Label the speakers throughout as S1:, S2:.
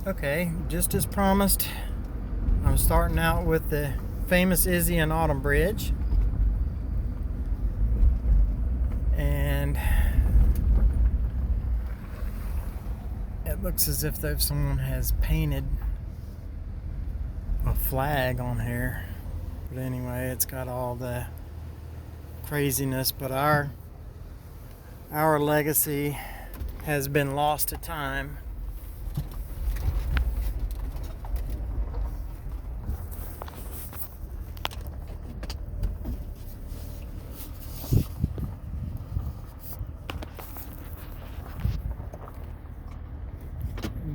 S1: Okay, just as promised, I'm starting out with the famous Izzy and Autumn Bridge. And it looks as if someone has painted a flag on here. But anyway, it's got all the craziness, but our legacy has been lost to time.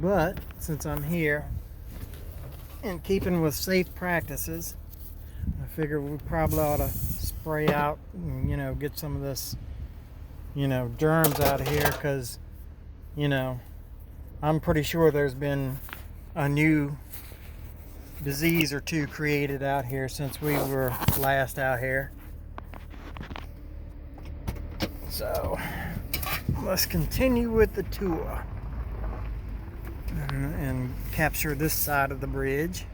S1: But since I'm here, in keeping with safe practices, I figure we probably ought to spray out and, get some of this, germs out of here, because, I'm pretty sure there's been a new disease or two created out here since we were last out here. So let's continue with the tour and capture this side of the bridge.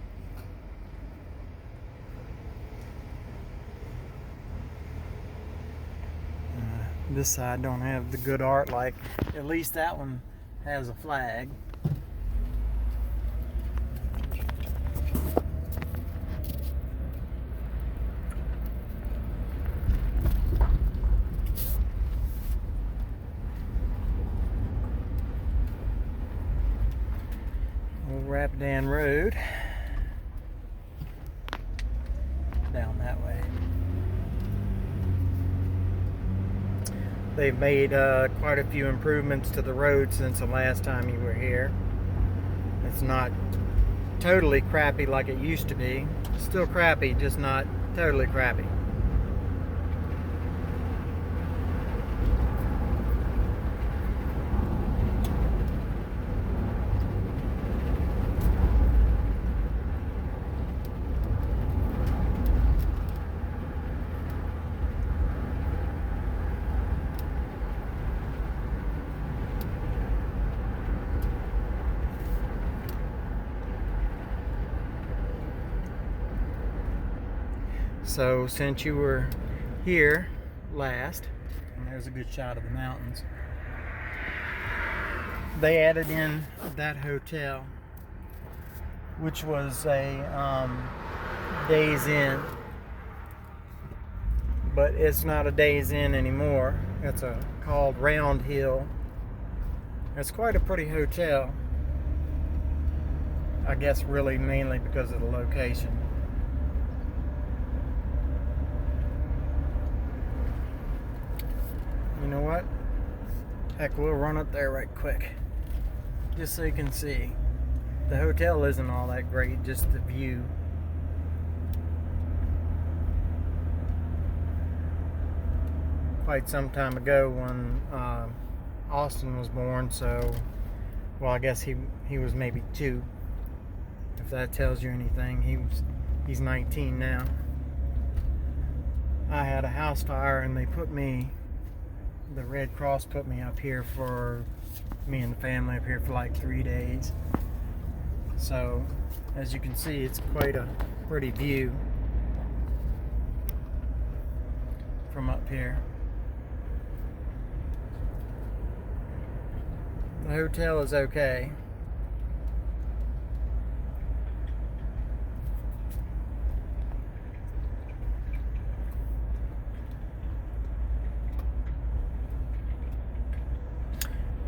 S1: This side don't have the good art, like at least that one has a flag. Old Rapidan Road down that way. They've made quite a few improvements to the road since the last time you were here. It's not totally crappy like it used to be. Still crappy, just not totally crappy. So since you were here last, and there's a good shot of the mountains, they added in that hotel, which was a Days Inn, but it's not a Days Inn anymore. It's called Round Hill. It's quite a pretty hotel, I guess really mainly because of the location. You know what? Heck, we'll run up there right quick, just so you can see. The hotel isn't all that great, just the view. Quite some time ago when Austin was born, so, well, I guess he was maybe 2, if that tells you anything. He's 19 now. I had a house fire and the Red Cross put me up here for me and the family up here for like 3 days. So as you can see, it's quite a pretty view from up here. The hotel is okay.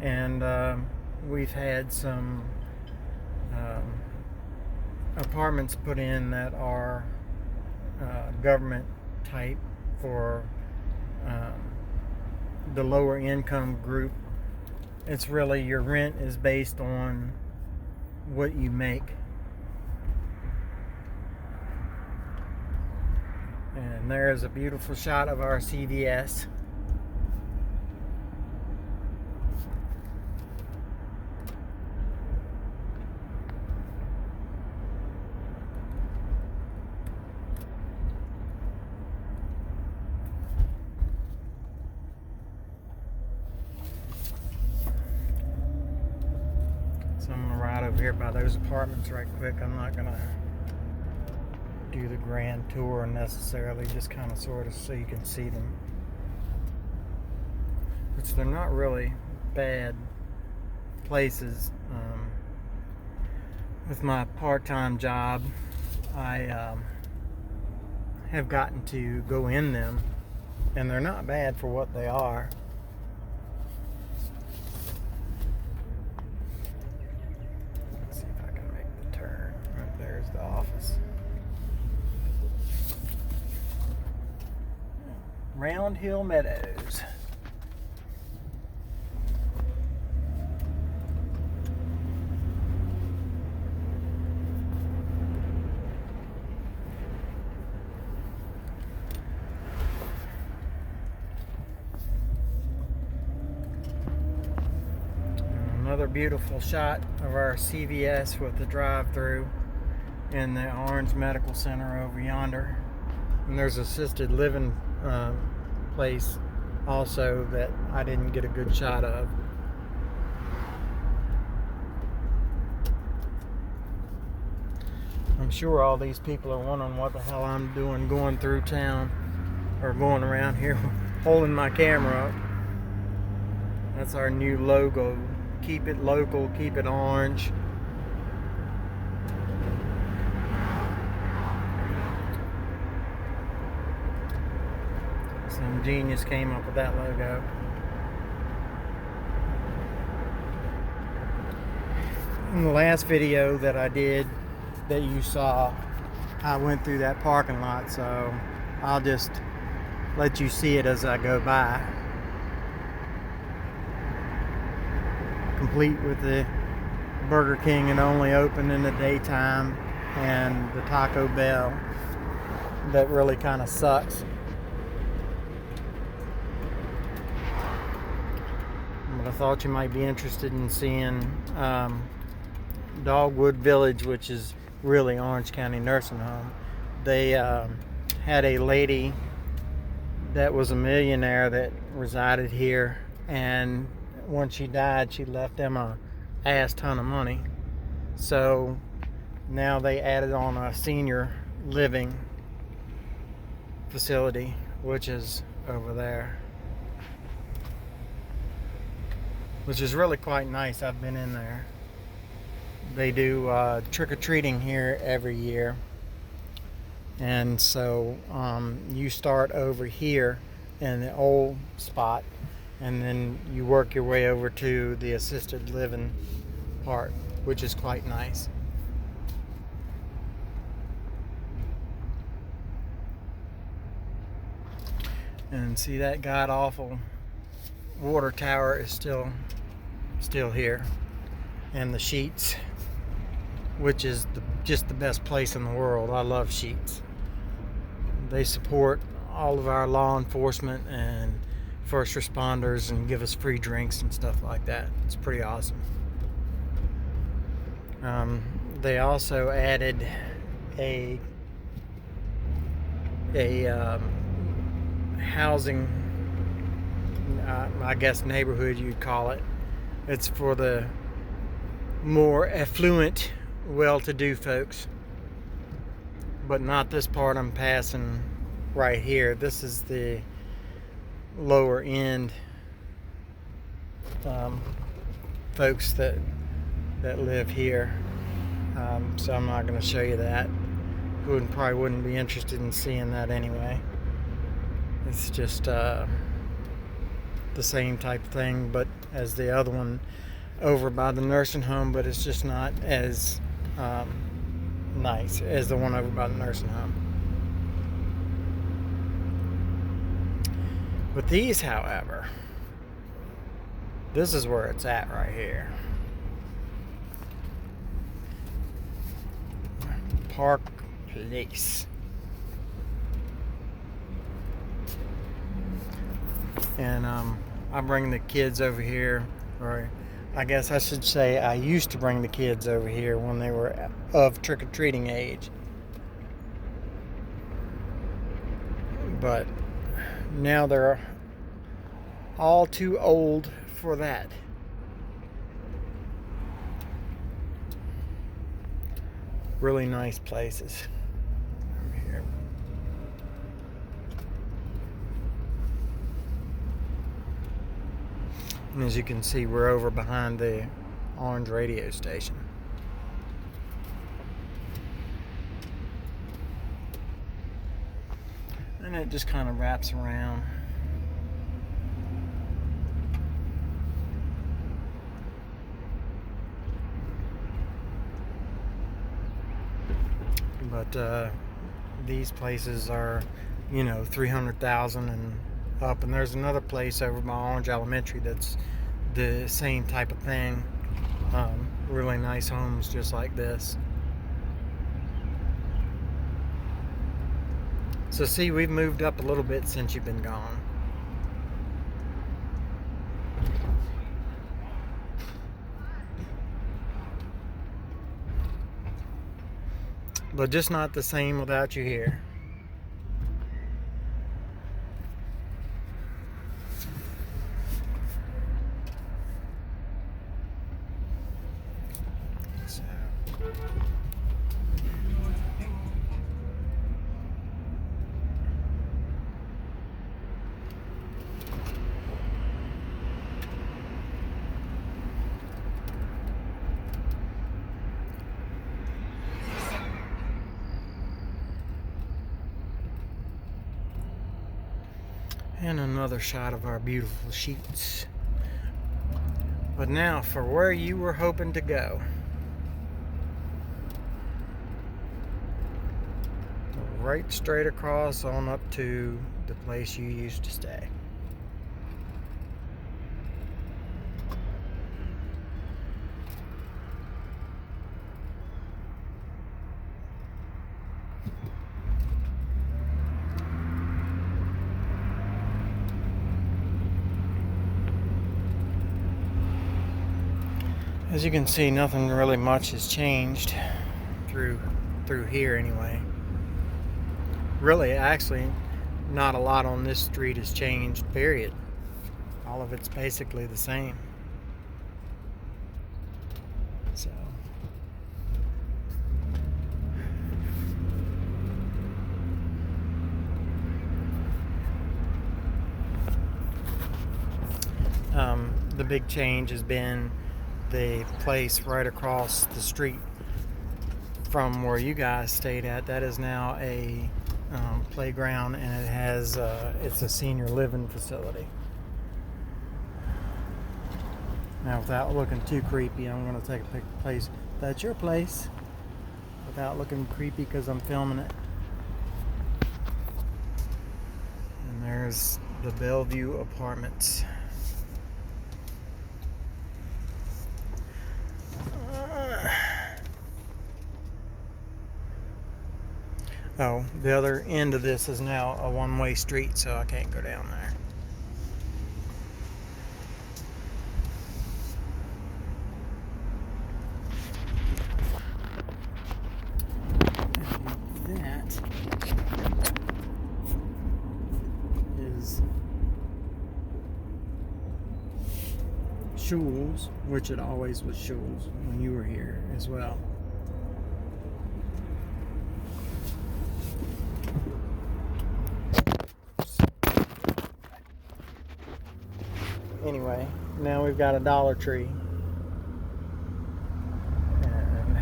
S1: And we've had some apartments put in that are government type for the lower income group. It's really, your rent is based on what you make. And there's a beautiful shot of our CVS. So I'm gonna ride over here by those apartments right quick. I'm not gonna do the grand tour necessarily, just kind of sort of so you can see them. Which they're not really bad places. With my part-time job, I have gotten to go in them, and they're not bad for what they are. Let's see if I can make the turn. Right there's the office. Round Hill Meadows. Another beautiful shot of our CVS with the drive-through in the Orange Medical Center over yonder. And there's assisted living place also that I didn't get a good shot of. I'm sure all these people are wondering what the hell I'm doing going through town or going around here holding my camera up. That's our new logo. Keep it local, keep it orange. Some genius came up with that logo. In the last video that I did that you saw, I went through that parking lot, so I'll just let you see it as I go by. Complete with the Burger King and only open in the daytime, and the Taco Bell that really kind of sucks. But I thought you might be interested in seeing Dogwood Village, which is really Orange County Nursing Home. They had a lady that was a millionaire that resided here, and when she died, she left them a ass ton of money. So now they added on a senior living facility, which is over there, which is really quite nice. I've been in there. They do trick-or-treating here every year, and so you start over here in the old spot, and then you work your way over to the assisted living part, which is quite nice. And see, that god awful water tower is still here, and the Sheetz, which is just the best place in the world. I love Sheetz. They support all of our law enforcement and first responders and give us free drinks and stuff like that. It's pretty awesome. They also added a housing, I guess neighborhood you'd call it. It's for the more affluent, well-to-do folks, but not this part I'm passing right here. This is the lower end folks that live here. So I'm not going to show you that. Probably wouldn't be interested in seeing that anyway. It's just the same type of thing, but as the other one over by the nursing home, but it's just not as nice as the one over by the nursing home. With these, however, this is where it's at right here. Park Place. And I bring the kids over here, or I guess I should say I used to bring the kids over here when they were of trick-or-treating age. But now they're all too old for that. really nice places over here. And as you can see, we're over behind the orange radio station. And it just kind of wraps around. But these places are, 300,000 and up. And there's another place over by Orange Elementary that's the same type of thing. Really nice homes just like this. So see, we've moved up a little bit since you've been gone. But just not the same without you here. So. And another shot of our beautiful sheets. But now for where you were hoping to go. Right straight across on up to the place you used to stay. As you can see, nothing really much has changed through here anyway. Really, actually, not a lot on this street has changed, period. All of it's basically the same. So. The big change has been the place right across the street from where you guys stayed at. That is now a playground, and it has it's a senior living facility. Now, without looking too creepy, I'm going to take a place that's your place without looking creepy because I'm filming it. And there's the Bellevue Apartments. Oh, the other end of this is now a one-way street, so I can't go down there. That is Schul's, which it always was Schul's when you were here as well. Anyway, now we've got a Dollar Tree. And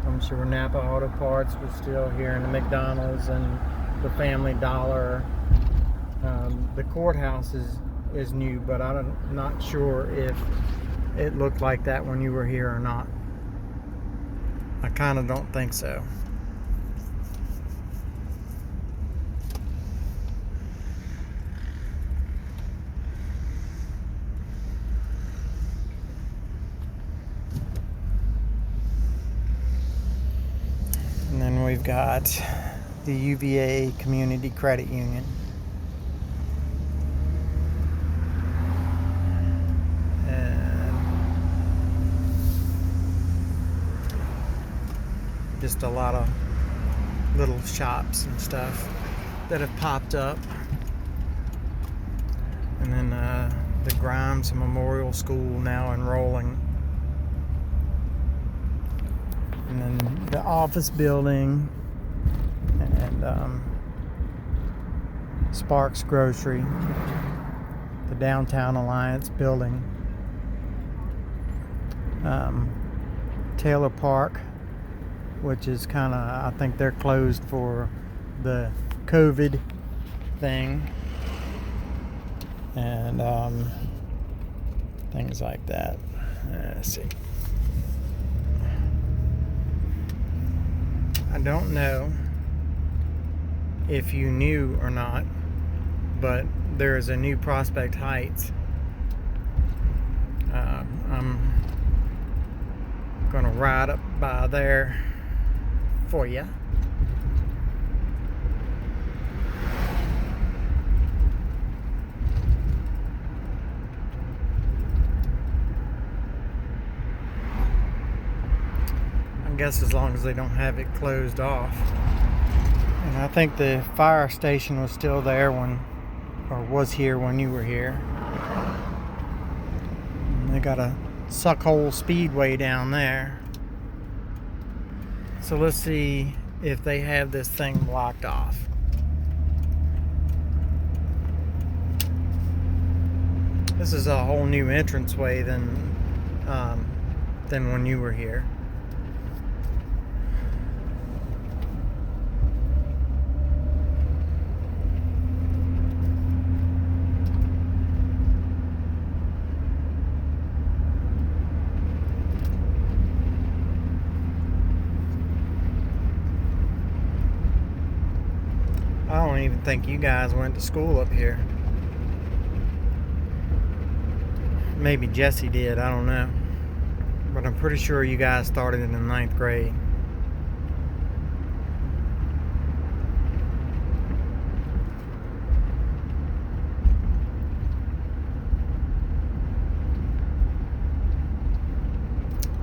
S1: I'm sure Napa Auto Parts was still here, and the McDonald's and the Family Dollar. The courthouse is new, but I'm not sure if it looked like that when you were here or not. I kind of don't think so. And then we've got the UVA Community Credit Union. And just a lot of little shops and stuff that have popped up. And then the Grimes Memorial School now enrolling. the office building, and Sparks Grocery, the Downtown Alliance building, Taylor Park, which is kind of, I think they're closed for the COVID thing, and things like that. Let's see. I don't know if you knew or not, but there is a new Prospect Heights. I'm gonna ride up by there for you. I guess as long as they don't have it closed off. And I think the fire station was still there was here when you were here. And they got a Suckhole Speedway down there. So let's see if they have this thing blocked off. This is a whole new entranceway than when you were here. I don't even think you guys went to school up here. Maybe Jesse did, I don't know. But I'm pretty sure you guys started in the 9th grade.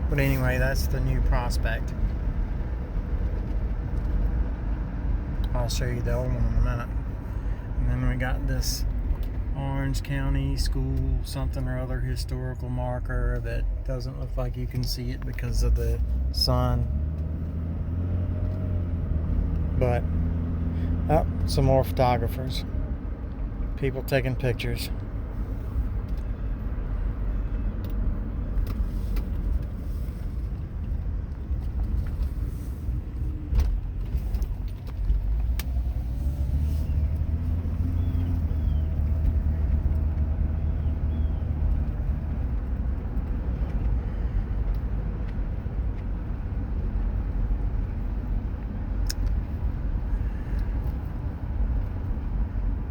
S1: But anyway, that's the new Prospect. I'll show you the old one in a minute. And then we got this Orange County School something or other historical marker that doesn't look like you can see it because of the sun. But, oh, some more photographers. People taking pictures.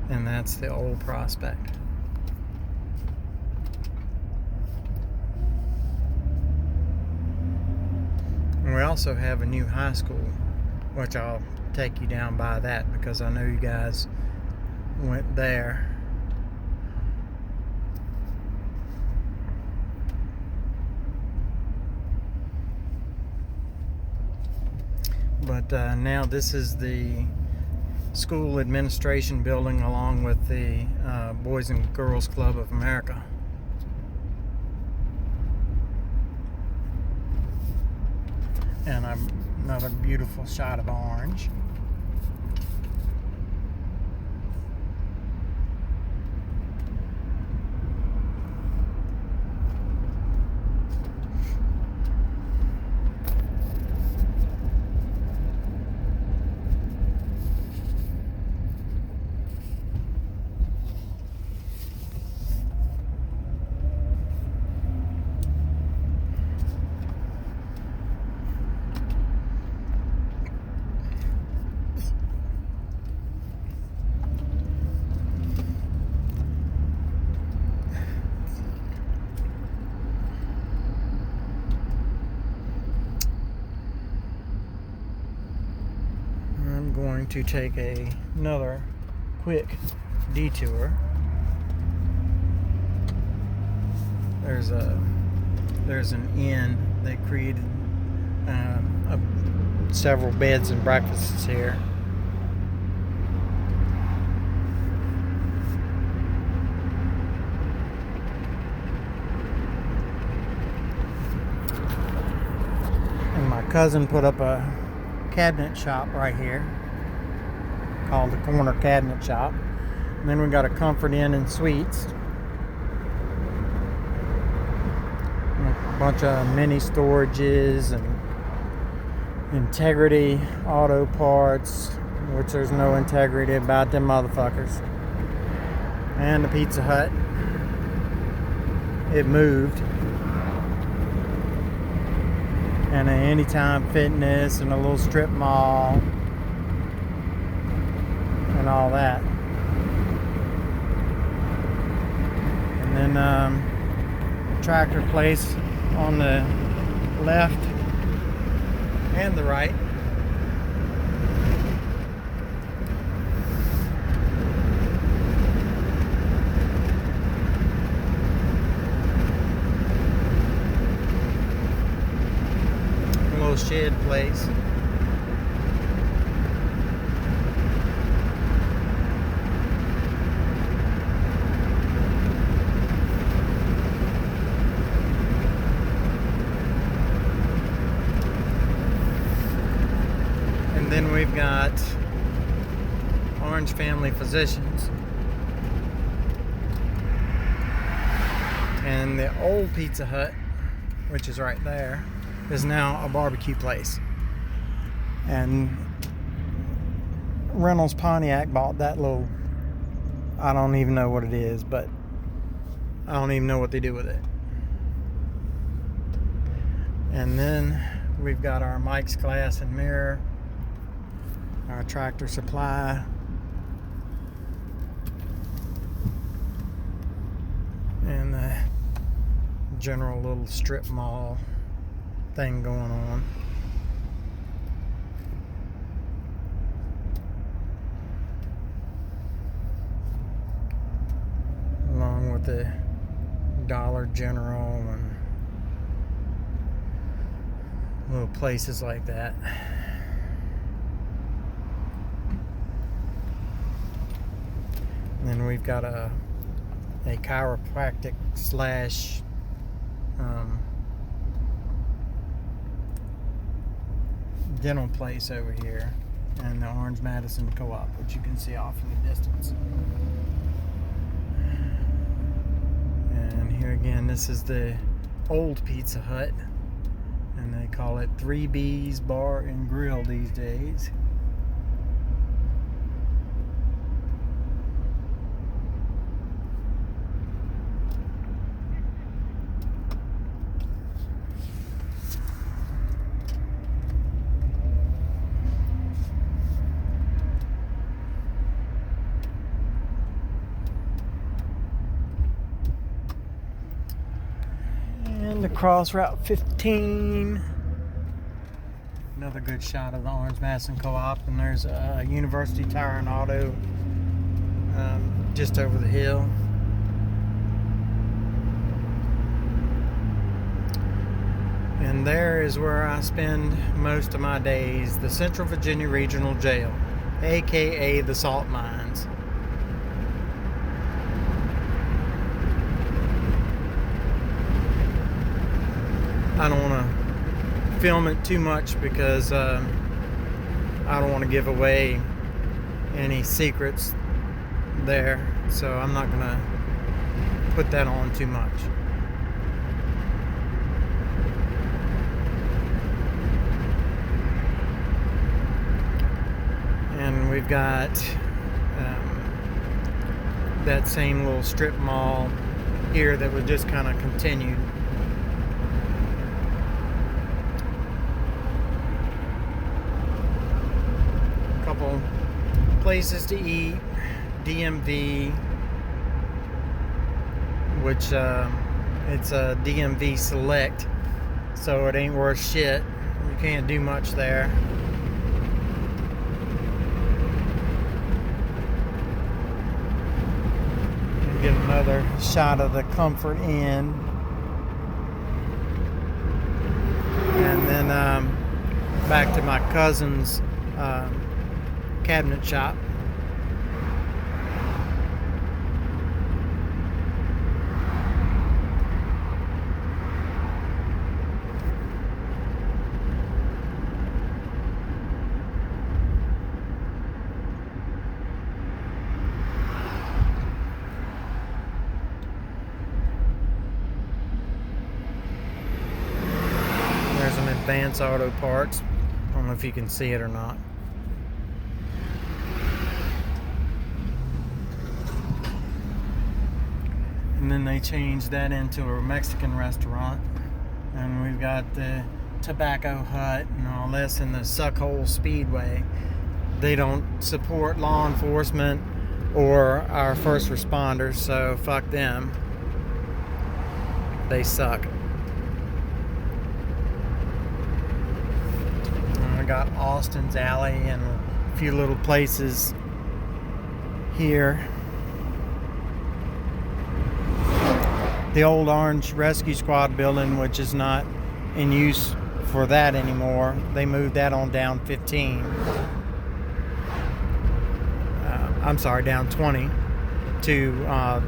S1: And that's the old Prospect. And we also have a new high school, which I'll take you down by that because I know you guys went there. But now this is the school administration building along with the Boys and Girls Club of America. And another beautiful shot of orange. Going to take another quick detour. There's an inn. They created several beds and breakfasts here. cousin put up a cabinet shop right here called the Corner Cabinet Shop. And then we got a Comfort Inn and Suites. A bunch of mini storages and Integrity Auto Parts, which there's no integrity about them motherfuckers. And the Pizza Hut. It moved. And an Anytime Fitness and a little strip mall and all that. And then tractor place on the left and the right. A little shed place. And then we've got Orange Family Physicians. And the old Pizza Hut, which is right there, is now a barbecue place. And Reynolds Pontiac bought that little, I don't even know what it is, but I don't even know what they do with it. And then we've got our Mike's Glass and Mirror, our Tractor Supply, and the general little strip mall thing going on. Along with the Dollar General and little places like that. And then we've got a chiropractic slash dental place over here, and the Orange Madison Co-op, which you can see off in the distance. And here again, this is the old Pizza Hut, and they call it 3B's Bar and Grill these days. And across Route 15, another good shot of the Orange Madison Co-op, and there's a University Tire and Auto just over the hill. And there is where I spend most of my days, the Central Virginia Regional Jail, aka the Salt Mines. I don't want to film it too much because I don't want to give away any secrets there, so I'm not going to put that on too much. And we've got that same little strip mall here that was just kind of continued. Couple places to eat, DMV, which it's a DMV Select, so it ain't worth shit. You can't do much there. And get another shot of the Comfort Inn, and then back to my cousin's cabinet shop. Advance Auto Parts. I don't know if you can see it or not. And then they changed that into a Mexican restaurant. And we've got the Tobacco Hut and all this, and the Suckhole Speedway. They don't support law enforcement or our first responders, so fuck them. They suck. And I got Austin's Alley and a few little places here. The old Orange Rescue Squad building, which is not in use for that anymore, they moved that on down 15. I'm sorry, down 20 to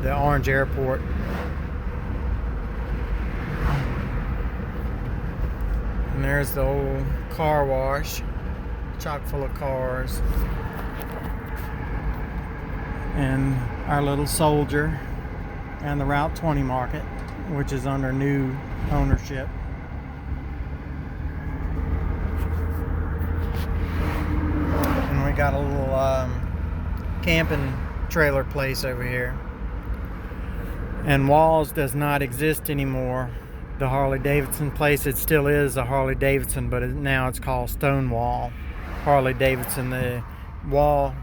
S1: the Orange Airport. And there's the old car wash, chock full of cars. And our little Soldier and the Route 20 Market, which is under new ownership. And we got a little camping trailer place over here. And Walls does not exist anymore. The Harley Davidson place, it still is a Harley Davidson, but now it's called Stonewall Harley Davidson. The Wall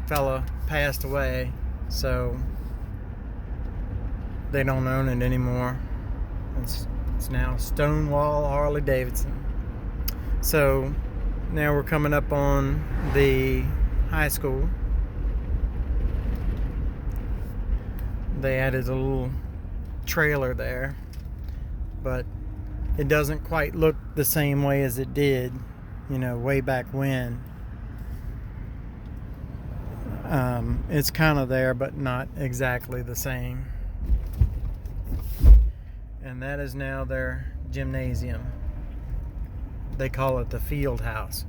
S1: fella passed away, so they don't own it anymore. It's now Stonewall Harley Davidson. So now we're coming up on the high school. They added a little trailer there, but it doesn't quite look the same way as it did, way back when. It's kind of there, but not exactly the same. And that is now their gymnasium. They call it the Field House.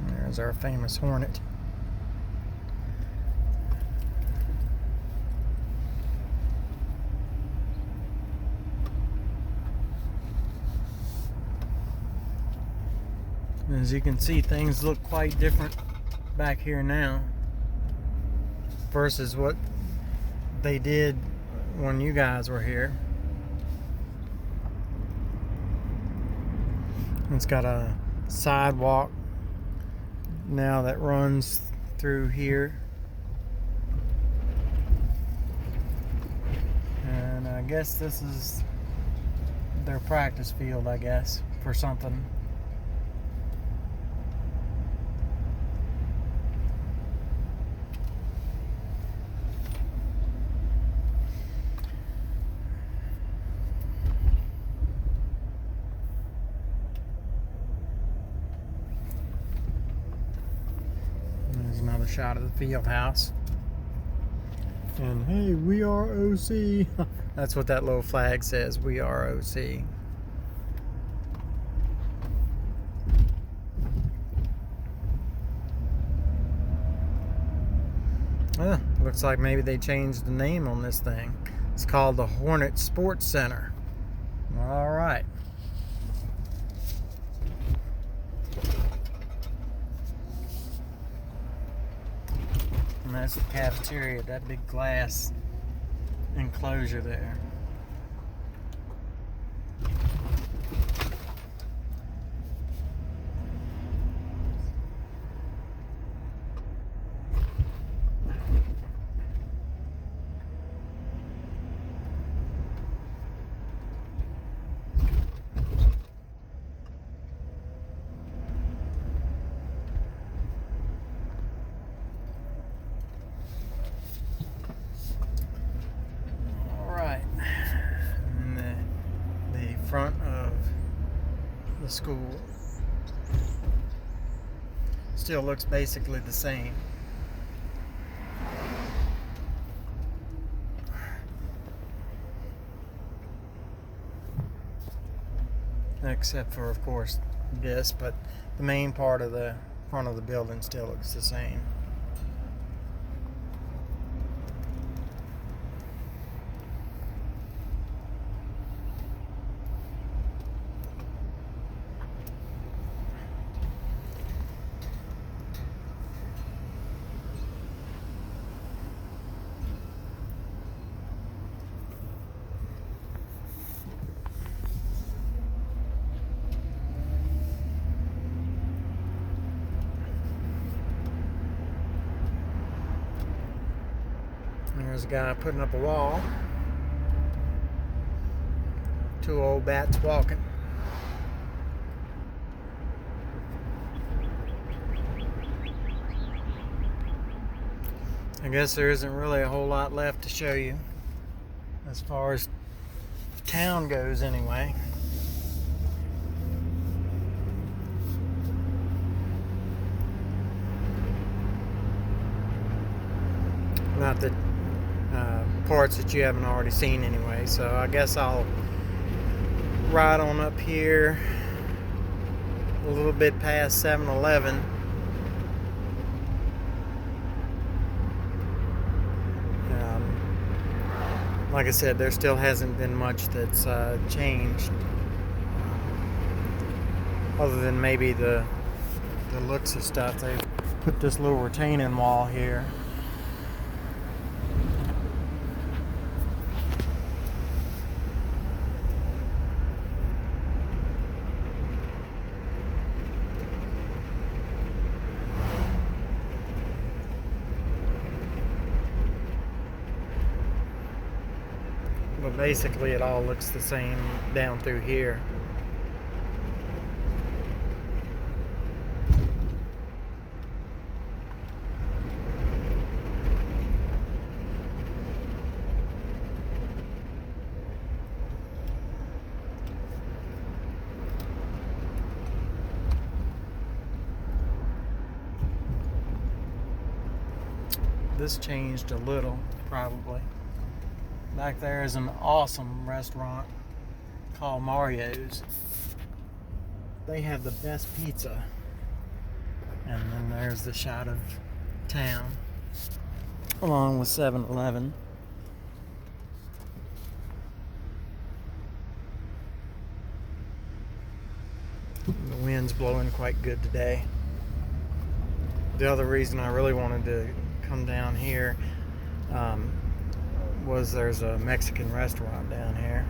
S1: There's our famous Hornet. As you can see, things look quite different back here now versus what they did when you guys were here. It's got a sidewalk now that runs through here, and I guess this is their practice field, I guess, for something. Another shot of the field house. And hey, we are OC. That's what that little flag says. We are OC. Looks like maybe they changed the name on this thing. It's called the Hornet Sports Center. All right. And that's the cafeteria, that big glass enclosure there. Front of the school still looks basically the same. Except for, of course, this, but the main part of the front of the building still looks the same. There's a guy putting up a wall. Two old bats walking. I guess there isn't really a whole lot left to show you as far as town goes anyway. Not that parts that you haven't already seen anyway, so I guess I'll ride on up here a little bit past 7-Eleven. Like I said, there still hasn't been much that's changed, other than maybe the looks of stuff. They put this little retaining wall here. But basically it all looks the same down through here. This changed a little, probably. Back there is an awesome restaurant called Mario's. They have the best pizza. And then there's the shot of town, along with 7-Eleven. The wind's blowing quite good today. The other reason I really wanted to come down here was there's a Mexican restaurant down here.